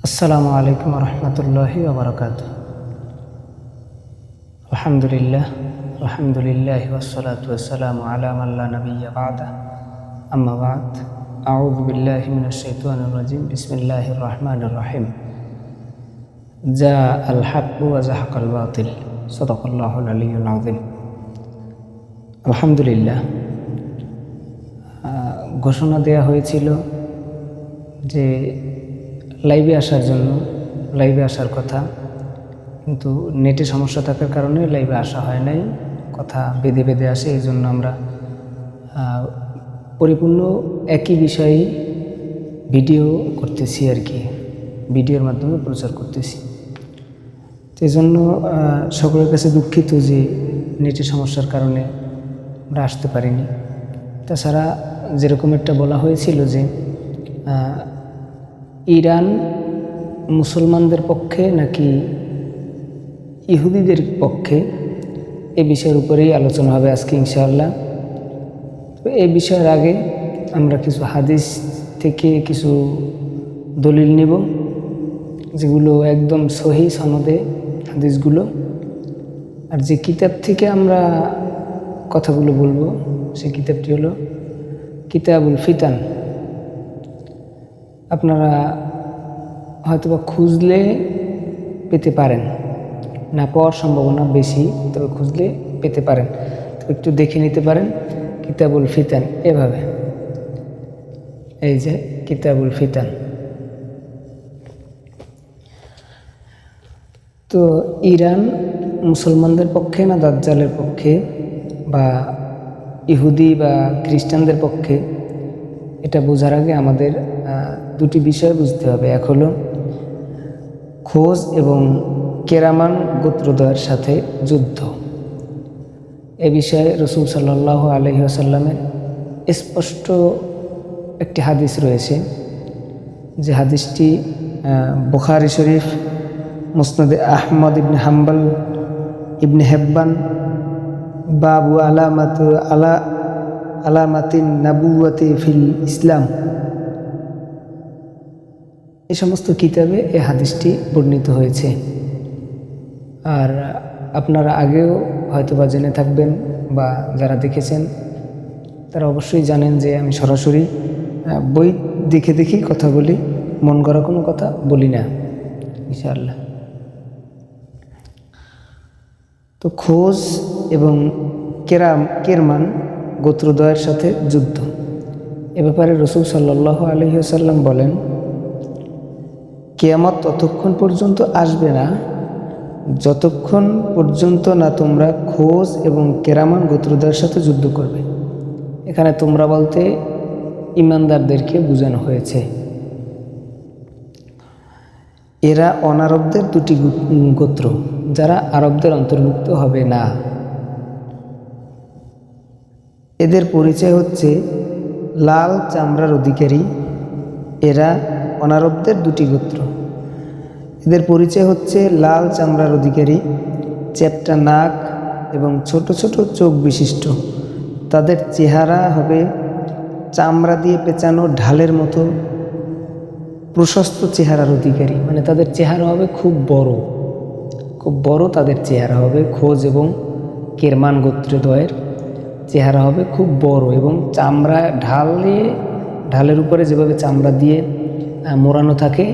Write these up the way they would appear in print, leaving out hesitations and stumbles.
আসসালামু আলাইকুম রহমতুল্লাহি ওবরাকাতুহু। আলহামদুলিল্লাহ ওয়াসসালাতু ওয়াসসালামু আলা মান লা নাবিয়্যা বা'দা, আম্মা বা'দ। আউযু বিল্লাহি মিনাশ শাইতানির রাজীম। বিসমিল্লাহির রহমানির রহিম। জাআল হাক্কু ওয়া যাহাকাল বাতিল। সাদাকাল্লাহুল আলিয়্যুল আযীম। আলহামদুলিল্লাহ, ঘোষণা দেওয়া হয়েছিল যে লাইভে আসার কথা, কিন্তু নেটে সমস্যা থাকার কারণে লাইভে আসা হয় নাই। কথা বেঁধে বেঁধে আসে, এই জন্য আমরা পরিপূর্ণ একই বিষয়ে ভিডিও করতেছি আর কি, ভিডিওর মাধ্যমে প্রচার করতেছি। এই জন্য সকলের কাছে দুঃখিত যে নেটের সমস্যার কারণে আমরা আসতে পারিনি। তাছাড়া যেরকম একটা বলা হয়েছিল যে ইরান মুসলমানদের পক্ষে নাকি ইহুদিদের পক্ষে, এই বিষয়ের উপরেই আলোচনা হবে আজকে ইনশাআল্লাহ। তো এই বিষয়ের আগে আমরা কিছু হাদিস থেকে কিছু দলিল নেব, যেগুলো একদম সহিহ সনদে হাদিসগুলো। আর যে কিতাব থেকে আমরা কথাগুলো বলবো, সেই কিতাবটি হলো কিতাবুল ফিতান। আপনারা হয়তোবা খুঁজলে পেতে পারেন, না পাওয়ার সম্ভাবনা বেশি, তবে খুঁজলে পেতে পারেন। তো একটু দেখে নিতে পারেন কিতাবুল ফিতান, এভাবে, এই যে কিতাবুল ফিতান। তো ইরান মুসলমানদের পক্ষে না দাজ্জালের পক্ষে, বা ইহুদি বা খ্রিস্টানদের পক্ষে, এটা বোঝার আগে আমাদের দুটি বিষয় বুঝতে হবে। এক হলো খোজ এবং কেরামান গোত্রদ্বয়ের সাথে যুদ্ধ। এ বিষয়ে রাসূল সাল্লাল্লাহু আলাইহি ওয়াসাল্লামের স্পষ্ট একটি হাদিস রয়েছে, যে হাদিসটি বুখারী শরীফ, মুসনাদে আহমদ ইবনে হাম্বল, ইবনে হেব্বান, বাবু আলামাতিন নাবুওয়াতি ফিল ইসলাম, এই সমস্ত কিতাবে এই হাদিসটি বর্ণিত হয়েছে। আর আপনারা আগেও হয়তোবা জেনে থাকবেন, বা যারা দেখেছেন তারা অবশ্যই জানেন যে আমি সরাসরি বই দেখে দেখেই কথা বলি, মন গড়া কোনো কথা বলি না ইনশাআল্লাহ। তো খোজ এবং কেরমান গোত্রদ্বয়ের সাথে যুদ্ধ, এ ব্যাপারে রাসূল সাল্লাল্লাহু আলাইহি ওয়াসাল্লাম বলেন, কিয়ামত ততক্ষণ পর্যন্ত আসবে না যতক্ষণ পর্যন্ত না তোমরা খোজ এবং কেরামান গোত্রদ্বয়ের সাথে যুদ্ধ করবে। এখানে তোমরা বলতে ঈমানদারদেরকে বোঝানো হয়েছে। এরা অনারবদের দুটি গোত্র, যারা আরবদের অন্তর্ভুক্ত হবে না। এদের পরিচয় হচ্ছে লাল চামড়ার অধিকারী। এরা অনারবদের দুটি গোত্র। এদের পরিচয় হচ্ছে লাল চামড়ার অধিকারী, চ্যাপ্টা নাক এবং ছোট ছোট চোখ বিশিষ্ট। তাদের চেহারা হবে চামড়া দিয়ে পেঁচানো ঢালের মতো প্রশস্ত চেহারার অধিকারী, মানে তাদের চেহারা হবে খুব বড় তাদের চেহারা হবে। খোজ এবং কেরমান গোত্রদ্বয়ের চেহারা হবে খুব বড়, এবং চামড়া ঢালের উপরে যেভাবে চামড়া দিয়ে মোড়ানো থাকে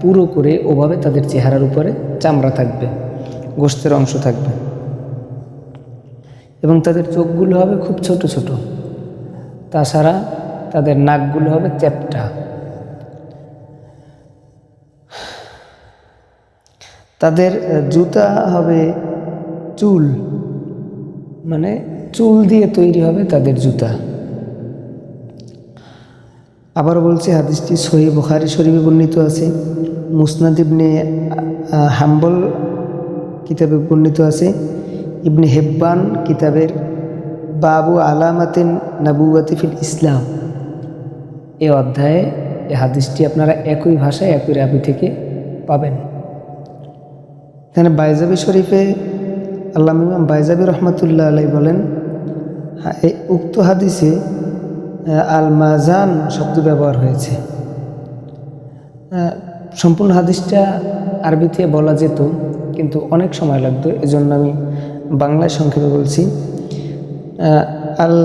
পুরো করে, ওভাবে তাদের চেহারার উপরে চামড়া থাকবে, গোশতের অংশ থাকবে, এবং তাদের চোখগুলো হবে খুব ছোট ছোট। তাছাড়া তাদের নাকগুলো হবে চ্যাপ্টা। তাদের জুতা হবে চুল, মানে চুল দিয়ে তৈরি হবে তাদের জুতা। আবার বলছে, হাদিসটি সহিহ বুখারী শরীফে বর্ণিত আছে, মুসনাদ ইবনে হাম্বল কিতাবে বর্ণিত আছে, ইবনে হেব্বান কিতাবের বাবু আলামাতিন নাবুওয়াতি ফিল ইসলাম, এই অধ্যায়ে এই হাদিসটি আপনারা একই ভাষায় একই রাবি থেকে পাবেন। এখানে বাইজাবি শরীফে আল্লামা ইমাম বাইজাবি রহমাতুল্লাহ আলাইহি বলেন, এই উক্ত হাদিসে আল মাজান শব্দ ব্যবহার হয়েছে। সম্পূর্ণ হাদিসটা আরবিতে বলা যেত, কিন্তু অনেক সময় লাগতো, এজন্য আমি বাংলায় সংক্ষেপে বলছি। আল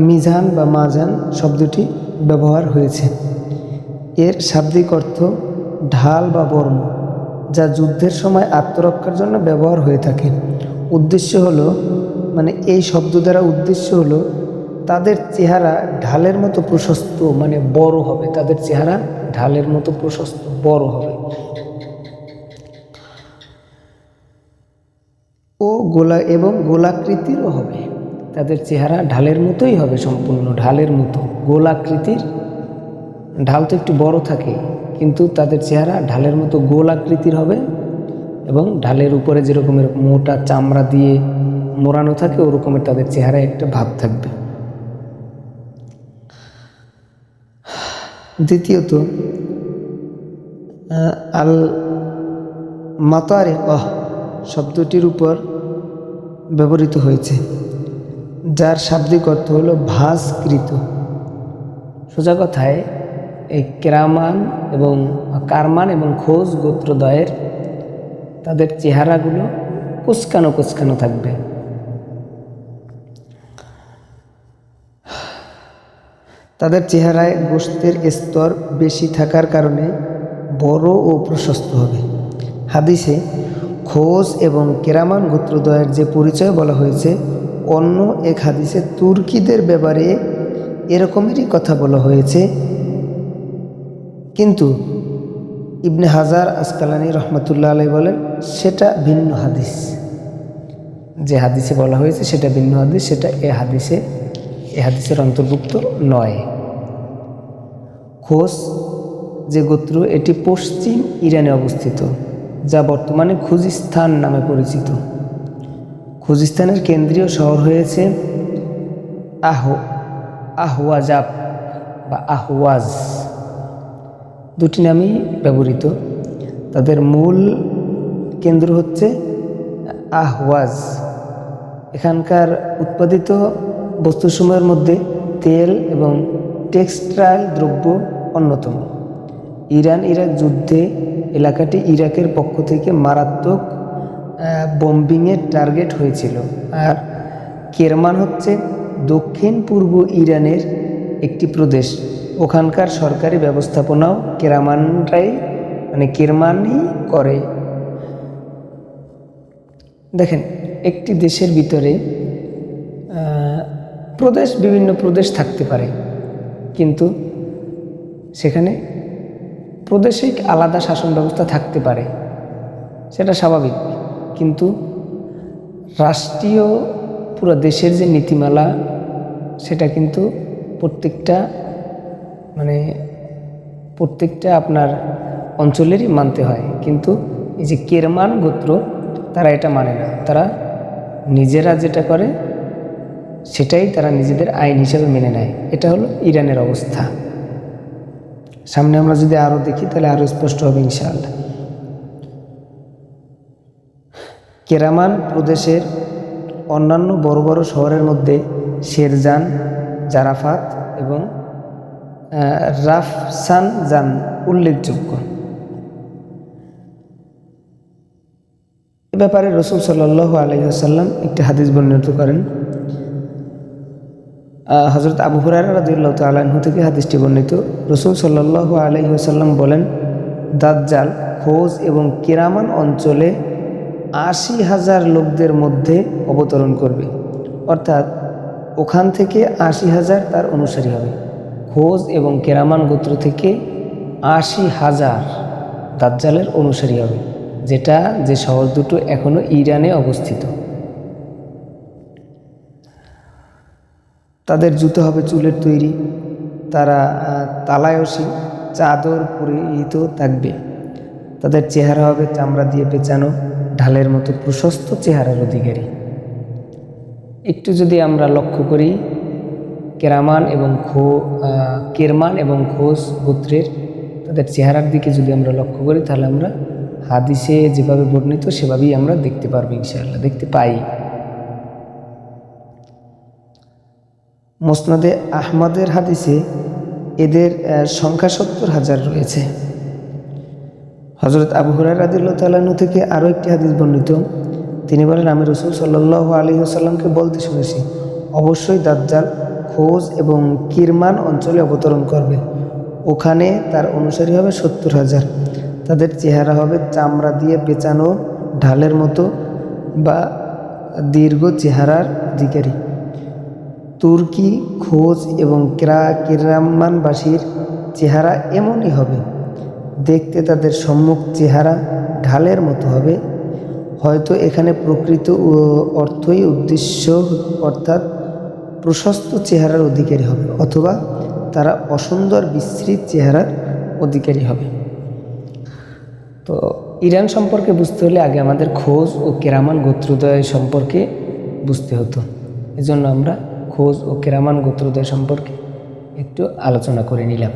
মিজান বা মাজান শব্দটি ব্যবহার হয়েছে। এর শাব্দিক অর্থ ঢাল বা বর্ম, যা যুদ্ধের সময় আত্মরক্ষার জন্য ব্যবহার হয়ে থাকে। উদ্দেশ্য হলো, মানে এই শব্দ দ্বারা উদ্দেশ্য হলো তাদের চেহারা ঢালের মতো প্রশস্ত, মানে বড় হবে, তাদের চেহারা ঢালের মতো প্রশস্ত বড় হবে, ও গোলাকৃতিরও হবে। তাদের চেহারা ঢালের মতোই হবে, সম্পূর্ণ ঢালের মতো, গোলাকৃতির। ঢাল তো একটু বড় থাকে, কিন্তু তাদের চেহারা ঢালের মতো গোলাকৃতির হবে, এবং ঢালের উপরে যেরকমের মোটা চামড়া দিয়ে মোড়ানো থাকে ওরকমের তাদের চেহারায় একটা ভাব থাকবে। দ্বিতীয়ত, আল মাতারিক শব্দটির উপর ব্যবহৃত হয়েছে, যার শাব্দিক অর্থ হলো ভাঁজকৃত। সোজা কথায় এই কারমান এবং খোজ গোত্রদ্বয়ের তাদের চেহারাগুলো কুচকানো কুচকানো থাকবে। তাদের চেহারায় গোশতের স্তর বেশি থাকার কারণে বড় ও প্রশস্ত হবে। হাদিসে খোজ এবং কেরামান গোত্রদ্বয়ের যে পরিচয় বলা হয়েছে, অন্য এক হাদিসে তুর্কিদের ব্যাপারে এরকমেরই কথা বলা হয়েছে, কিন্তু ইবনে হাজার আসকালানি রহমতুল্লাহ আলাইহি বলেন সেটা ভিন্ন হাদিস। যে হাদিসে বলা হয়েছে সেটা ভিন্ন হাদিস, সেটা এ হাদিসের অন্তর্ভুক্ত নয়। খোজ যে গোত্র, এটি পশ্চিম ইরানে অবস্থিত, যা বর্তমানে খুজিস্তান নামে পরিচিত। খুজিস্তানের কেন্দ্রীয় শহর হয়েছে আহওয়াজাব বা আহওয়াজ, দুটি নামই ব্যবহৃত। তাদের মূল কেন্দ্র হচ্ছে আহওয়াজ। এখানকার উৎপাদিত বস্তুসমূহের মধ্যে তেল এবং টেক্সটাইল দ্রব্য অন্যতম। ইরাক যুদ্ধে এলাকাটি ইরাকের পক্ষ থেকে মারাত্মক বম্বিংয়ের টার্গেট হয়েছিল। আর কেরমান হচ্ছে দক্ষিণ পূর্ব ইরানের একটি প্রদেশ। ওখানকার সরকারি ব্যবস্থাপনাও কেরমানই করে। দেখেন, একটি দেশের ভিতরে বিভিন্ন প্রদেশ থাকতে পারে, কিন্তু সেখানে প্রাদেশিক আলাদা শাসন ব্যবস্থা থাকতে পারে, সেটা স্বাভাবিক। কিন্তু রাষ্ট্রীয় পুরো দেশের যে নীতিমালা, সেটা কিন্তু প্রত্যেকটা আপনার অঞ্চলেরই মানতে হয়। কিন্তু এই যে কেরমান গোত্র, তারা এটা মানে না। তারা নিজেরা যেটা করে সেটাই তারা নিজেদের আইন হিসেবে মেনে নেয়। এটা হলো ইরানের অবস্থা। সামনে আমরা যদি আরও দেখি তাহলে আরও স্পষ্ট হবে ইনশাআল্লাহ। কেরামান প্রদেশের অন্যান্য বড় বড় শহরের মধ্যে শেরজান, জারাফাত এবং রাফসানজান উল্লেখযোগ্য। এ ব্যাপারে রাসূল সাল্লাল্লাহু আলাইহি ওয়াসাল্লাম একটি হাদিস বর্ণিত করেন। হযরত আবু হুরায়রা রাদিয়াল্লাহু তাআলা আনহু থেকে হাদিসটি বর্ণিত। রাসূল সাল্লাল্লাহু আলাইহি ওয়াসাল্লাম বলেন, দাজ্জাল খোজ এবং কেরামান অঞ্চলে ৮০,০০০ লোকদের মধ্যে অবতরণ করবে, অর্থাৎ ওখান থেকে ৮০,০০০ তার অনুসারী হবে। খোজ এবং কেরামান গোত্র থেকে ৮০,০০০ দাজ্জালের অনুসারী হবে, যে শহর দুটো এখনো ইরানে অবস্থিত। তাদের জুতো হবে চুলের তৈরি, তারা তালায়সী চাদর পরিহিত থাকবে, তাদের চেহারা হবে চামড়া দিয়ে পেঁচানো, ঢালের মতো প্রশস্ত চেহারার অধিকারী। একটু যদি আমরা লক্ষ্য করি, কেরমান এবং খোজ গোত্রের তাদের চেহারার দিকে যদি আমরা লক্ষ্য করি, তাহলে আমরা হাদিসে যেভাবে বর্ণিত সেভাবেই আমরা দেখতে পারবো, ইনশাআল্লাহ দেখতে পাই। মুসনাদে আহমদের হাদিসে এদের সংখ্যা ৭০,০০০ রয়েছে। হযরত আবু হুরায়রা রাদিয়াল্লাহু তাআলা আনহু থেকে আরও একটি হাদিস বর্ণিত। তিনি বলেন, আমি রাসূল সাল্লাল্লাহু আলাইহি ওয়াসাল্লামকে বলতে শুনেছি, অবশ্যই দাজ্জাল খোজ এবং কিরমান অঞ্চলে অবতরণ করবে। ওখানে তার অনুসারী হবে 70,000। তাদের চেহারা হবে চামড়া দিয়ে পেঁচানো ঢালের মতো বা দীর্ঘ চেহারার অধিকারী। তুর্কি, খোজ এবং কিরামানবাসীর চেহারা এমনই হবে। দেখতে তাদের সম্মুখ চেহারা ঢালের মতো হবে। হয়তো এখানে প্রকৃত অর্থই উদ্দেশ্য, অর্থাৎ প্রশস্ত চেহারার অধিকারী হবে, অথবা তারা অসুন্দর বিস্তৃত চেহারার অধিকারী হবে। তো ইরান সম্পর্কে বুঝতে হলে আগে আমাদের খোজ ও কেরামান গোত্রদ্বয় সম্পর্কে বুঝতে হতো। এজন্য আমরা খোজ ও কেরামান গোত্রদ্বয় সম্পর্কে একটু আলোচনা করে নিলাম।